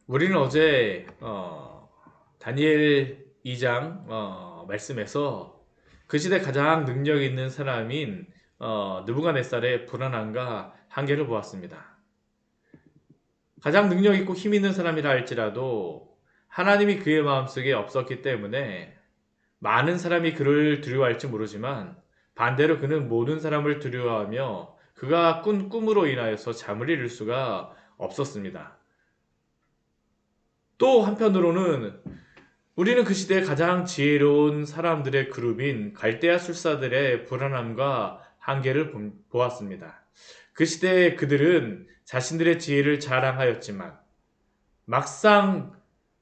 우리는 어제 다니엘 2장 말씀에서 그 시대 가장 능력 있는 사람인 느부갓네살의 불안함과 한계를 보았습니다. 가장 능력 있고 힘 있는 사람이라 할지라도 하나님이 그의 마음속에 없었기 때문에 많은 사람이 그를 두려워할지 모르지만 반대로 그는 모든 사람을 두려워하며 그가 꾼 꿈으로 인하여서 잠을 이룰 수가 없었습니다. 또 한편으로는 우리는 그 시대의 가장 지혜로운 사람들의 그룹인 갈대아 술사들의 불안함과 한계를 보았습니다. 그 시대의 그들은 자신들의 지혜를 자랑하였지만 막상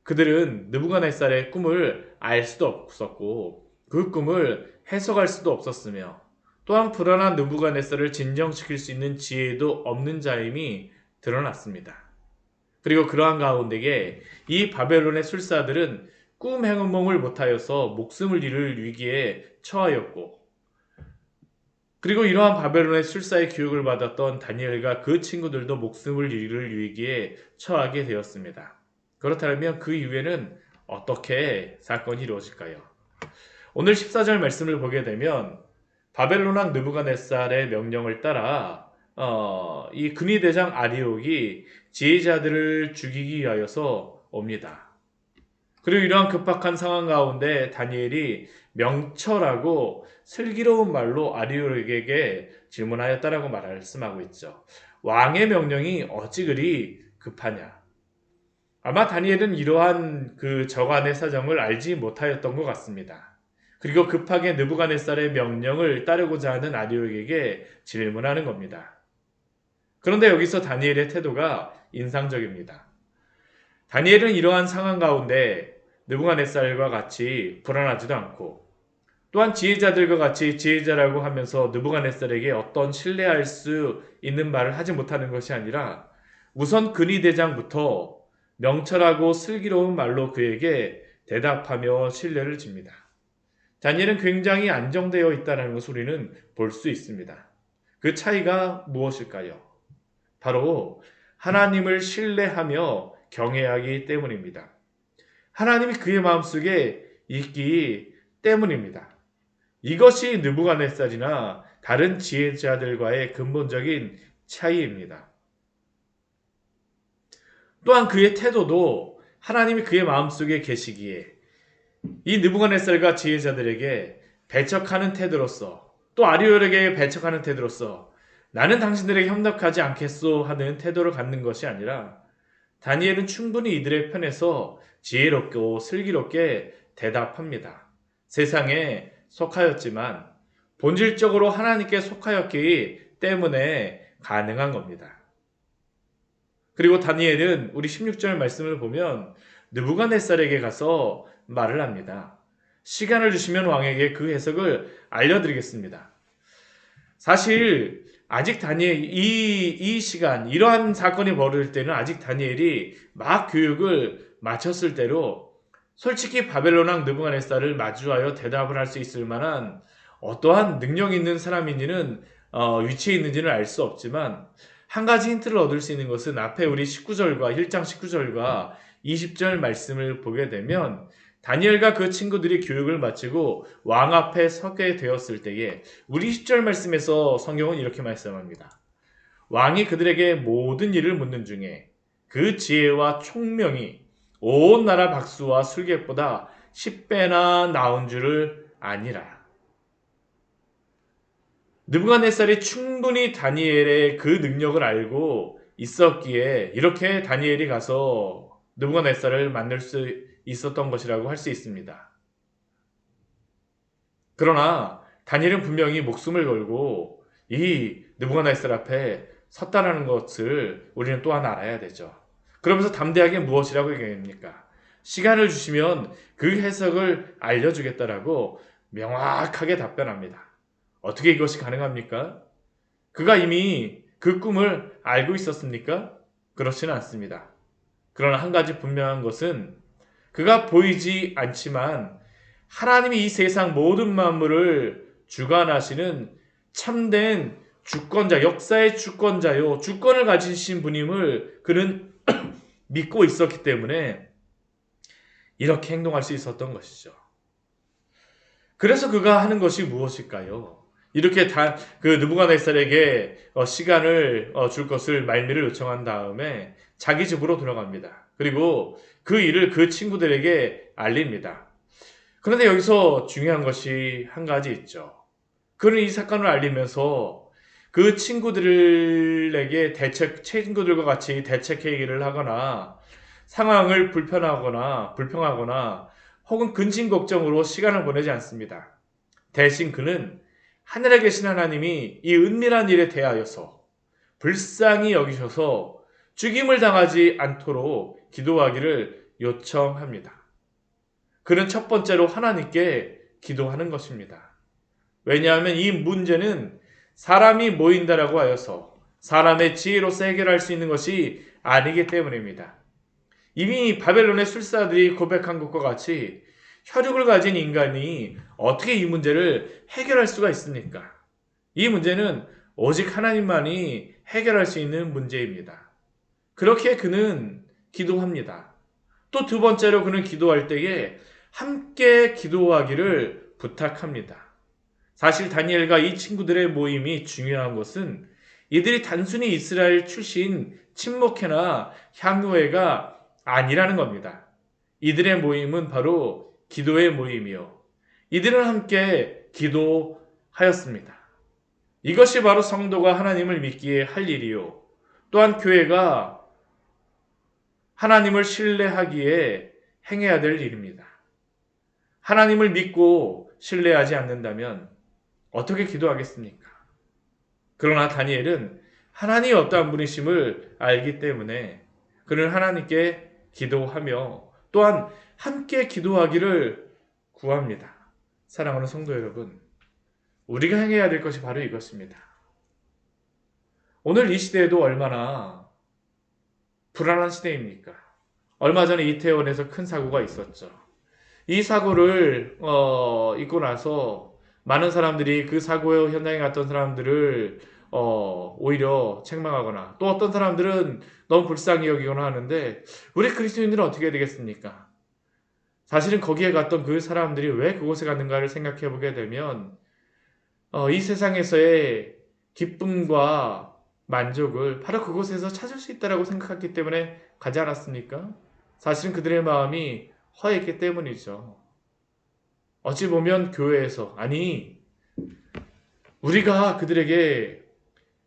그들은 느부갓네살의 꿈을 알 수도 없었고 그 꿈을 해석할 수도 없었으며 또한 불안한 느부갓네살을 진정시킬 수 있는 지혜도 없는 자임이 드러났습니다. 그리고 그러한 가운데에 이 바벨론의 술사들은 꿈 행몽을 못하여서 목숨을 잃을 위기에 처하였고, 그리고 이러한 바벨론의 술사의 교육을 받았던 다니엘과 그 친구들도 목숨을 잃을 위기에 처하게 되었습니다. 그렇다면 그 이후에는 어떻게 사건이 이루어질까요? 오늘 14절 말씀을 보게 되면 바벨론 왕 느부갓네살의 명령을 따라 이 근위대장 아리옥이 지혜자들을 죽이기 위하여서 옵니다. 그리고 이러한 급박한 상황 가운데 다니엘이 명철하고 슬기로운 말로 아리옥에게 질문하였다라고 말씀하고 있죠. 왕의 명령이 어찌 그리 급하냐? 아마 다니엘은 이러한 그 저간의 사정을 알지 못하였던 것 같습니다. 그리고 급하게 느부갓네살의 명령을 따르고자 하는 아리옥에게 질문하는 겁니다. 그런데 여기서 다니엘의 태도가 인상적입니다. 다니엘은 이러한 상황 가운데 느부갓네살과 같이 불안하지도 않고 또한 지혜자들과 같이 지혜자라고 하면서 느부갓네살에게 어떤 신뢰할 수 있는 말을 하지 못하는 것이 아니라 우선 근위대장부터 명철하고 슬기로운 말로 그에게 대답하며 신뢰를 줍니다. 다니엘은 굉장히 안정되어 있다는 것을 우리는 볼 수 있습니다. 그 차이가 무엇일까요? 바로 하나님을 신뢰하며 경외하기 때문입니다. 하나님이 그의 마음속에 있기 때문입니다. 이것이 느부갓네살이나 다른 지혜자들과의 근본적인 차이입니다. 또한 그의 태도도 하나님이 그의 마음속에 계시기에 이 느부갓네살과 지혜자들에게 배척하는 태도로서 또 아리올에게 배척하는 태도로서 나는 당신들에게 협력하지 않겠소 하는 태도를 갖는 것이 아니라 다니엘은 충분히 이들의 편에서 지혜롭고 슬기롭게 대답합니다. 세상에 속하였지만 본질적으로 하나님께 속하였기 때문에 가능한 겁니다. 그리고 다니엘은 우리 16절 말씀을 보면 느부갓네살에게 가서 말을 합니다. 시간을 주시면 왕에게 그 해석을 알려드리겠습니다. 사실 아직 다니엘 이 시간 이러한 사건이 벌어질 때는 아직 다니엘이 막 교육을 마쳤을 때로 솔직히 바벨론 왕 느부갓네살을 마주하여 대답을 할 수 있을 만한 어떠한 능력 있는 사람인지는 위치에 있는지는 알 수 없지만 한 가지 힌트를 얻을 수 있는 것은 앞에 우리 19절과 1장 19절과 20절 말씀을 보게 되면 다니엘과 그 친구들이 교육을 마치고 왕 앞에 서게 되었을 때에 우리 10절 말씀에서 성경은 이렇게 말씀합니다. 왕이 그들에게 모든 일을 묻는 중에 그 지혜와 총명이 온 나라 박수와 술객보다 10배나 나은 줄을 아니라. 느부갓네살이 충분히 다니엘의 그 능력을 알고 있었기에 이렇게 다니엘이 가서 느부갓네살을 만날 수 있었던 것이라고 할 수 있습니다. 그러나 다니엘은 분명히 목숨을 걸고 이 느부갓네살 앞에 섰다라는 것을 우리는 또한 알아야 되죠. 그러면서 담대하게 무엇이라고 얘기합니까? 시간을 주시면 그 해석을 알려주겠다라고 명확하게 답변합니다. 어떻게 이것이 가능합니까? 그가 이미 그 꿈을 알고 있었습니까? 그렇지는 않습니다. 그러나 한 가지 분명한 것은 그가 보이지 않지만 하나님이 이 세상 모든 만물을 주관하시는 참된 주권자, 역사의 주권자요, 주권을 가지신 분임을 그는 믿고 있었기 때문에 이렇게 행동할 수 있었던 것이죠. 그래서 그가 하는 것이 무엇일까요? 이렇게 그 느부갓네살에게 시간을 줄 것을 말미를 요청한 다음에 자기 집으로 돌아갑니다. 그리고 그 일을 그 친구들에게 알립니다. 그런데 여기서 중요한 것이 한 가지 있죠. 그는 이 사건을 알리면서 그 친구들에게 친구들과 같이 대책회의를 하거나 상황을 불평하거나 혹은 근심 걱정으로 시간을 보내지 않습니다. 대신 그는 하늘에 계신 하나님이 이 은밀한 일에 대하여서 불쌍히 여기셔서 죽임을 당하지 않도록 기도하기를 요청합니다. 그는 첫 번째로 하나님께 기도하는 것입니다. 왜냐하면 이 문제는 사람이 모인다라고 하여서 사람의 지혜로서 해결할 수 있는 것이 아니기 때문입니다. 이미 바벨론의 술사들이 고백한 것과 같이 혈육을 가진 인간이 어떻게 이 문제를 해결할 수가 있습니까? 이 문제는 오직 하나님만이 해결할 수 있는 문제입니다. 그렇게 그는 기도합니다. 또 두 번째로 그는 기도할 때에 함께 기도하기를 부탁합니다. 사실 다니엘과 이 친구들의 모임이 중요한 것은 이들이 단순히 이스라엘 출신 친목회나 향유회가 아니라는 겁니다. 이들의 모임은 바로 기도의 모임이요. 이들은 함께 기도하였습니다. 이것이 바로 성도가 하나님을 믿기에 할 일이요. 또한 교회가 하나님을 신뢰하기에 행해야 될 일입니다. 하나님을 믿고 신뢰하지 않는다면 어떻게 기도하겠습니까? 그러나 다니엘은 하나님이 어떠한 분이심을 알기 때문에 그는 하나님께 기도하며 또한 함께 기도하기를 구합니다. 사랑하는 성도 여러분, 우리가 행해야 될 것이 바로 이것입니다. 오늘 이 시대에도 얼마나 불안한 시대입니까? 얼마 전에 이태원에서 큰 사고가 있었죠. 이 사고를 있고 나서 많은 사람들이 그 사고 현장에 갔던 사람들을 오히려 책망하거나 또 어떤 사람들은 너무 불쌍히 여기거나 하는데 우리 그리스도인들은 어떻게 해야 되겠습니까? 사실은 거기에 갔던 그 사람들이 왜 그곳에 갔는가를 생각해 보게 되면 이 세상에서의 기쁨과 만족을 바로 그곳에서 찾을 수 있다고 생각했기 때문에 가지 않았습니까? 사실은 그들의 마음이 허했기 때문이죠. 어찌 보면 교회에서 우리가 그들에게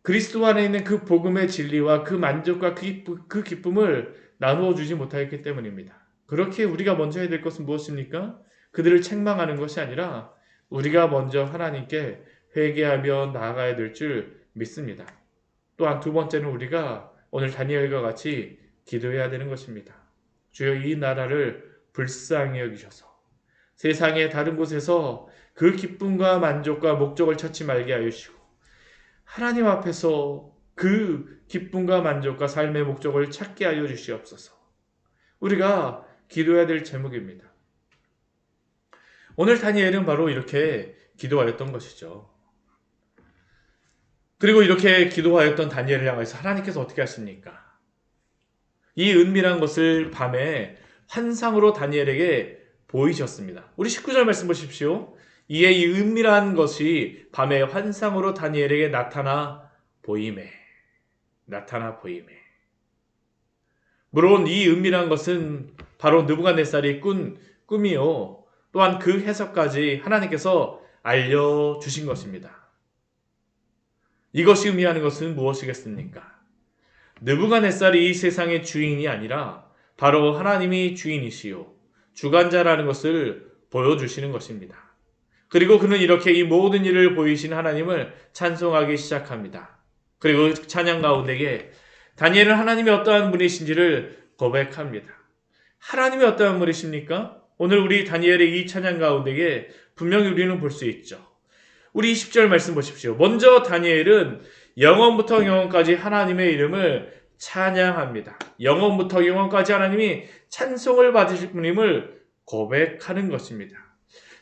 그리스도 안에 있는 그 복음의 진리와 그 만족과 그 기쁨을 나누어 주지 못하였기 때문입니다. 그렇게 우리가 먼저 해야 될 것은 무엇입니까? 그들을 책망하는 것이 아니라 우리가 먼저 하나님께 회개하며 나아가야 될 줄 믿습니다. 또한 두 번째는 우리가 오늘 다니엘과 같이 기도해야 되는 것입니다. 주여 이 나라를 불쌍히 여기셔서 세상의 다른 곳에서 그 기쁨과 만족과 목적을 찾지 말게 하여 주시고 하나님 앞에서 그 기쁨과 만족과 삶의 목적을 찾게 하여 주시옵소서. 우리가 기도해야 될 제목입니다. 오늘 다니엘은 바로 이렇게 기도하였던 것이죠. 그리고 이렇게 기도하였던 다니엘을 향해서 하나님께서 어떻게 하십니까? 이 은밀한 것을 밤에 환상으로 다니엘에게 보이셨습니다. 우리 19절 말씀 보십시오. 이에 이 은밀한 것이 밤에 환상으로 다니엘에게 나타나 보이매. 물론 이 은밀한 것은 바로 느부갓네살이 꾼 꿈이요. 또한 그 해석까지 하나님께서 알려주신 것입니다. 이것이 의미하는 것은 무엇이겠습니까? 느부갓네살이 이 세상의 주인이 아니라 바로 하나님이 주인이시요 주관자라는 것을 보여주시는 것입니다. 그리고 그는 이렇게 이 모든 일을 보이신 하나님을 찬송하기 시작합니다. 그리고 찬양 가운데에 다니엘은 하나님이 어떠한 분이신지를 고백합니다. 하나님이 어떠한 분이십니까? 오늘 우리 다니엘의 이 찬양 가운데에 분명히 우리는 볼 수 있죠. 우리 20절 말씀 보십시오. 먼저 다니엘은 영원부터 영원까지 하나님의 이름을 찬양합니다. 영원부터 영원까지 하나님이 찬송을 받으실 분임을 고백하는 것입니다.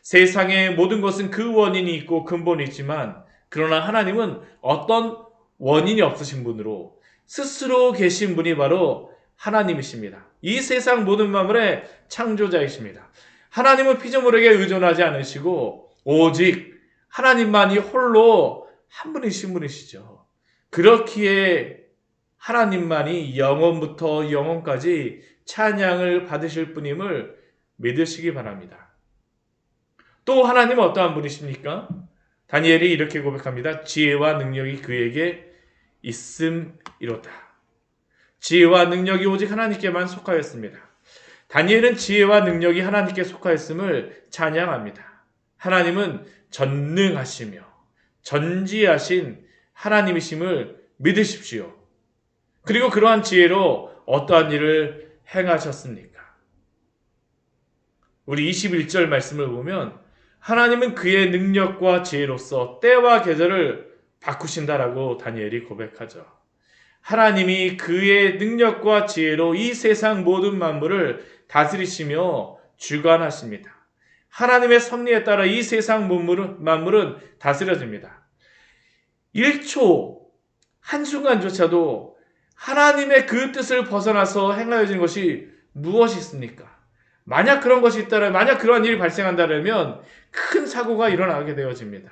세상의 모든 것은 그 원인이 있고 근본이 있지만 그러나 하나님은 어떤 원인이 없으신 분으로 스스로 계신 분이 바로 하나님이십니다. 이 세상 모든 만물의 창조자이십니다. 하나님은 피조물에게 의존하지 않으시고 오직 하나님만이 홀로 한 분이신 분이시죠. 그렇기에 하나님만이 영원부터 영원까지 찬양을 받으실 분임을 믿으시기 바랍니다. 또 하나님은 어떠한 분이십니까? 다니엘이 이렇게 고백합니다. 지혜와 능력이 그에게 있음이로다. 지혜와 능력이 오직 하나님께만 속하였습니다. 다니엘은 지혜와 능력이 하나님께 속하였음을 찬양합니다. 하나님은 전능하시며 전지하신 하나님이심을 믿으십시오. 그리고 그러한 지혜로 어떠한 일을 행하셨습니까? 우리 21절 말씀을 보면 하나님은 그의 능력과 지혜로서 때와 계절을 바꾸신다라고 다니엘이 고백하죠. 하나님이 그의 능력과 지혜로 이 세상 모든 만물을 다스리시며 주관하십니다. 하나님의 섭리에 따라 이 세상 만물은 다스려집니다. 1초, 한순간조차도 하나님의 그 뜻을 벗어나서 행하여진 것이 무엇이 있습니까? 만약 그런 것이 있다면, 만약 그러한 일이 발생한다면 큰 사고가 일어나게 되어집니다.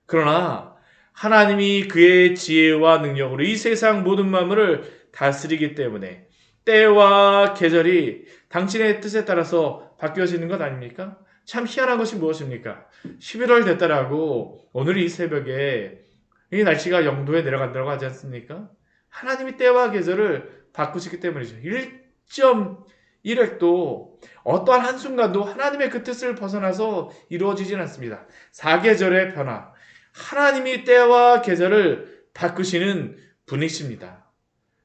그러나 하나님이 그의 지혜와 능력으로 이 세상 모든 만물을 다스리기 때문에 때와 계절이 당신의 뜻에 따라서 바뀌어지는 것 아닙니까? 참 희한한 것이 무엇입니까? 11월 됐다라고 오늘 이 새벽에 이 날씨가 0도에 내려간다고 하지 않습니까? 하나님이 때와 계절을 바꾸시기 때문이죠. 1.1획도 어떠한 한순간도 하나님의 그 뜻을 벗어나서 이루어지진 않습니다. 사계절의 변화, 하나님이 때와 계절을 바꾸시는 분이십니다.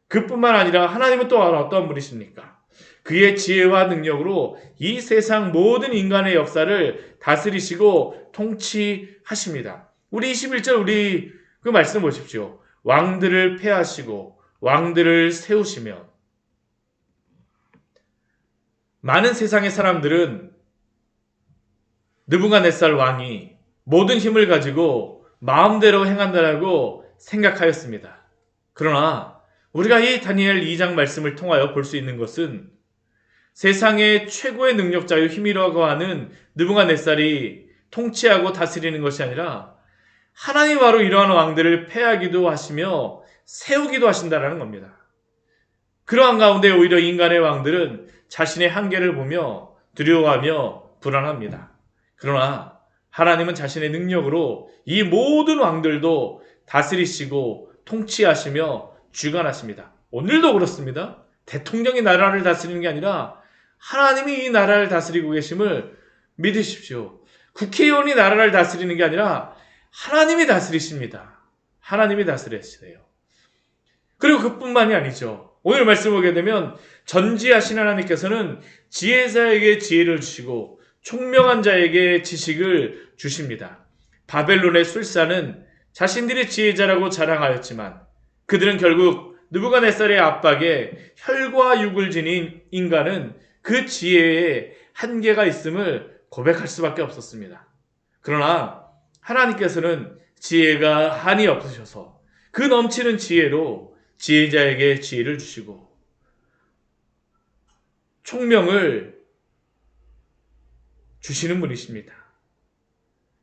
그뿐만 아니라 하나님은 또 어떤 분이십니까? 그의 지혜와 능력으로 이 세상 모든 인간의 역사를 다스리시고 통치하십니다. 우리 21절 우리 그 말씀 보십시오. 왕들을 폐하시고 왕들을 세우시며. 많은 세상의 사람들은 느부갓네살 왕이 모든 힘을 가지고 마음대로 행한다라고 생각하였습니다. 그러나 우리가 이 다니엘 2장 말씀을 통하여 볼 수 있는 것은 세상의 최고의 능력자요 힘이라고 하는 느부갓네살이 통치하고 다스리는 것이 아니라 하나님 바로 이러한 왕들을 폐하기도 하시며 세우기도 하신다라는 겁니다. 그러한 가운데 오히려 인간의 왕들은 자신의 한계를 보며 두려워하며 불안합니다. 그러나 하나님은 자신의 능력으로 이 모든 왕들도 다스리시고 통치하시며 주관하십니다. 오늘도 그렇습니다. 대통령이 나라를 다스리는 게 아니라 하나님이 이 나라를 다스리고 계심을 믿으십시오. 국회의원이 나라를 다스리는 게 아니라 하나님이 다스리십니다. 하나님이 다스리세요. 그리고 그뿐만이 아니죠. 오늘 말씀 보게 되면 전지하신 하나님께서는 지혜자에게 지혜를 주시고 총명한 자에게 지식을 주십니다. 바벨론의 술사는 자신들이 지혜자라고 자랑하였지만 그들은 결국 느부갓네살의 압박에 혈과 육을 지닌 인간은 그 지혜에 한계가 있음을 고백할 수밖에 없었습니다. 그러나 하나님께서는 지혜가 한이 없으셔서 그 넘치는 지혜로 지혜자에게 지혜를 주시고 총명을 주시는 분이십니다.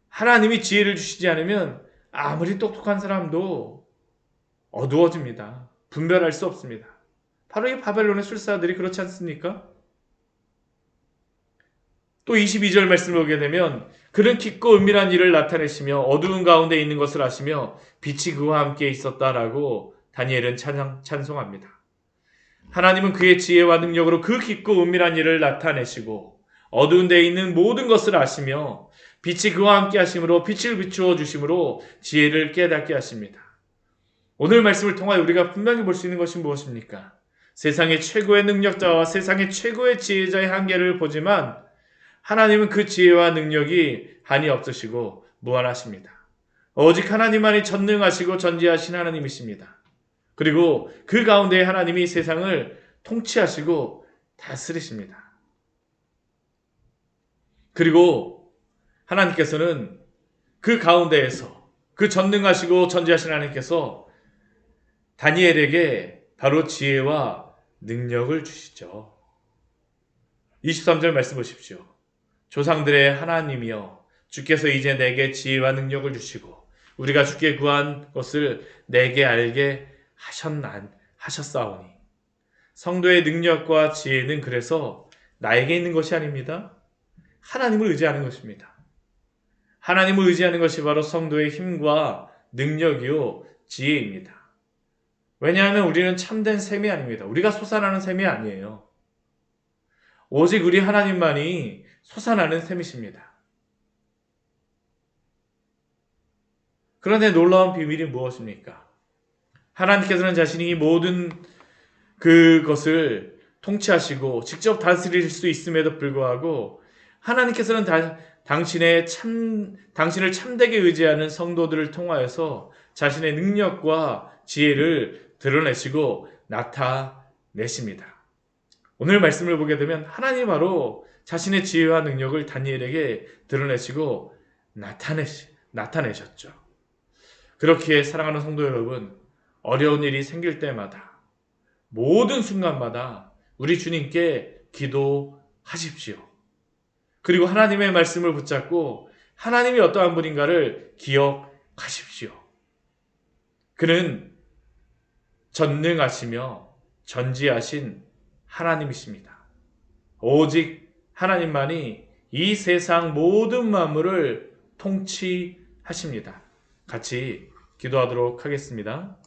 하나님이 지혜를 주시지 않으면 아무리 똑똑한 사람도 어두워집니다. 분별할 수 없습니다. 바로 이 바벨론의 술사들이 그렇지 않습니까? 또 22절 말씀을 보게 되면 그는 깊고 은밀한 일을 나타내시며 어두운 가운데 있는 것을 아시며 빛이 그와 함께 있었다라고 다니엘은 찬송합니다. 하나님은 그의 지혜와 능력으로 그 깊고 은밀한 일을 나타내시고 어두운 데에 있는 모든 것을 아시며 빛이 그와 함께 하심으로 빛을 비추어 주심으로 지혜를 깨닫게 하십니다. 오늘 말씀을 통하여 우리가 분명히 볼 수 있는 것이 무엇입니까? 세상의 최고의 능력자와 세상의 최고의 지혜자의 한계를 보지만 하나님은 그 지혜와 능력이 한이 없으시고 무한하십니다. 오직 하나님만이 전능하시고 전지하신 하나님이십니다. 그리고 그 가운데 하나님이 세상을 통치하시고 다스리십니다. 그리고 하나님께서는 그 가운데에서 그 전능하시고 전지하신 하나님께서 다니엘에게 바로 지혜와 능력을 주시죠. 23절 말씀 보십시오. 조상들의 하나님이여 주께서 이제 내게 지혜와 능력을 주시고 우리가 주께 구한 것을 내게 알게 하셨사오니. 성도의 능력과 지혜는 그래서 나에게 있는 것이 아닙니다. 하나님을 의지하는 것입니다. 하나님을 의지하는 것이 바로 성도의 힘과 능력이요 지혜입니다. 왜냐하면 우리는 참된 셈이 아닙니다. 우리가 솟아나는 셈이 아니에요. 오직 우리 하나님만이 솟아나는 셈이십니다. 그런데 놀라운 비밀이 무엇입니까? 하나님께서는 자신이 모든 그것을 통치하시고 직접 다스릴 수 있음에도 불구하고 하나님께서는 당신을 참되게 의지하는 성도들을 통하여서 자신의 능력과 지혜를 드러내시고 나타내십니다. 오늘 말씀을 보게 되면 하나님이 바로 자신의 지혜와 능력을 다니엘에게 드러내시고 나타내셨죠. 그렇기에 사랑하는 성도 여러분, 어려운 일이 생길 때마다 모든 순간마다 우리 주님께 기도하십시오. 그리고 하나님의 말씀을 붙잡고 하나님이 어떠한 분인가를 기억하십시오. 그는 전능하시며 전지하신 하나님이십니다. 오직 하나님만이 이 세상 모든 만물을 통치하십니다. 같이 기도하도록 하겠습니다.